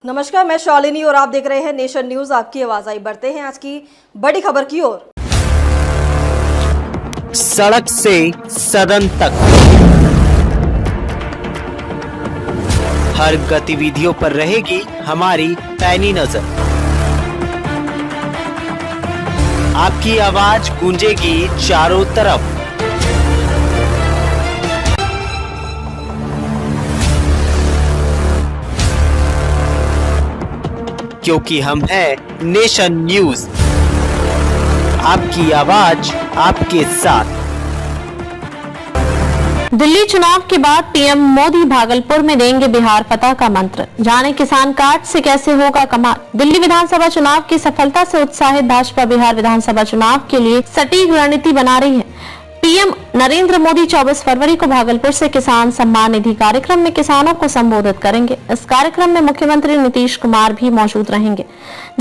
नमस्कार, मैं शालिनी और आप देख रहे हैं नेशन न्यूज। आपकी आवाज आई। बढ़ते हैं आज की बड़ी खबर की ओर। सड़क से सदन तक हर गतिविधियों पर रहेगी हमारी पैनी नजर। आपकी आवाज गूंजेगी चारों तरफ। क्योंकि हम हैं नेशन न्यूज, आपकी आवाज आपके साथ। दिल्ली चुनाव के बाद पीएम मोदी भागलपुर में देंगे बिहार फतह का मंत्र। जाने किसान कार्ड से कैसे होगा कमाल। दिल्ली विधानसभा चुनाव की सफलता से उत्साहित भाजपा बिहार विधानसभा चुनाव के लिए सटीक रणनीति बना रही है। पीएम नरेंद्र मोदी 24 फरवरी को भागलपुर से किसान सम्मान निधि कार्यक्रम में किसानों को संबोधित करेंगे। इस कार्यक्रम में मुख्यमंत्री नीतीश कुमार भी मौजूद रहेंगे,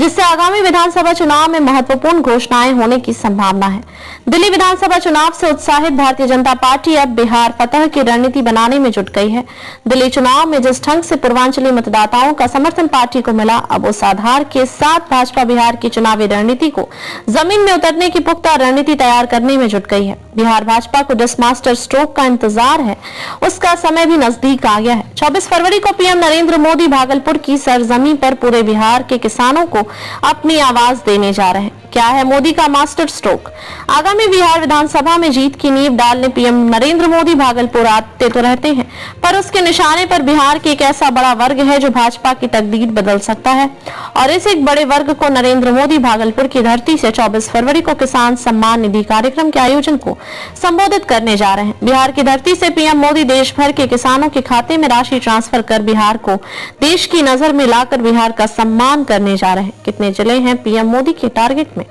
जिससे आगामी विधानसभा चुनाव में महत्वपूर्ण घोषणाएं होने की संभावना है। दिल्ली विधानसभा चुनाव से उत्साहित भारतीय जनता पार्टी अब बिहार फतह की रणनीति बनाने में जुट गई है। दिल्ली चुनाव में जिस ढंग से पूर्वांचली मतदाताओं का समर्थन पार्टी को मिला, अब उस आधार के साथ भाजपा बिहार की चुनावी रणनीति को जमीन में उतरने की पुख्ता रणनीति तैयार करने में जुट गई है। बिहार भाजपा को जिस मास्टर स्ट्रोक का इंतजार है, उसका समय भी नजदीक आ गया है। 24 फरवरी को पीएम नरेंद्र मोदी भागलपुर की सरजमीं पर पूरे बिहार के किसानों को अपनी आवाज देने जा रहे हैं। क्या है मोदी का मास्टर स्ट्रोक? आगामी बिहार विधानसभा में जीत की नींव डालने पीएम नरेंद्र मोदी भागलपुर आते तो रहते हैं, पर उसके निशाने पर बिहार के एक ऐसा बड़ा वर्ग है जो भाजपा की तकदीर बदल सकता है। और इस एक बड़े वर्ग को नरेंद्र मोदी भागलपुर की धरती से 24 फरवरी को किसान सम्मान निधि कार्यक्रम के आयोजन को संबोधित करने जा रहे हैं। बिहार की धरती से पीएम मोदी देश भर के किसानों के खाते में राशि ट्रांसफर कर बिहार को देश की नजर में लाकर बिहार का सम्मान करने जा रहे हैं। कितने जिले हैं पीएम मोदी के टारगेट में?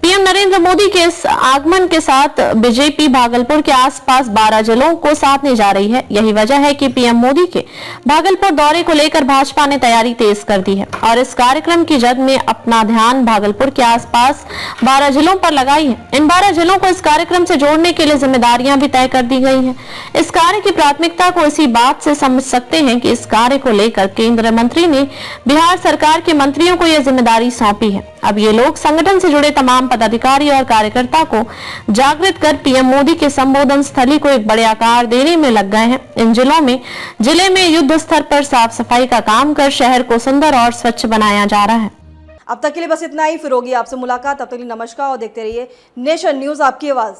पीएम नरेंद्र मोदी के इस आगमन के साथ बीजेपी भागलपुर के आसपास 12 जिलों को साधने जा रही है। यही वजह है कि पीएम मोदी के भागलपुर दौरे को लेकर भाजपा ने तैयारी तेज कर दी है और इस कार्यक्रम की जद में अपना ध्यान भागलपुर के आसपास 12 जिलों पर लगाई है। इन 12 जिलों को इस कार्यक्रम से जोड़ने के लिए जिम्मेदारियां भी तय कर दी गई हैं। इस कार्य की प्राथमिकता को इसी बात से समझ सकते हैं कि इस कार्य को लेकर केंद्रीय मंत्री ने बिहार सरकार के मंत्रियों को यह जिम्मेदारी सौंपी है। अब ये लोग संगठन से जुड़े तमाम पदाधिकारी और कार्यकर्ता को जागृत कर पीएम मोदी के संबोधन स्थली को एक बड़े आकार देने में लग गए हैं। इन जिले में युद्ध स्तर पर साफ सफाई का काम कर शहर को सुंदर और स्वच्छ बनाया जा रहा है। अब तक के लिए बस इतना ही। फिर होगी आपसे मुलाकात। तब तक के लिए नमस्कार और देखते रहिए नेशन न्यूज, आपकी आवाज।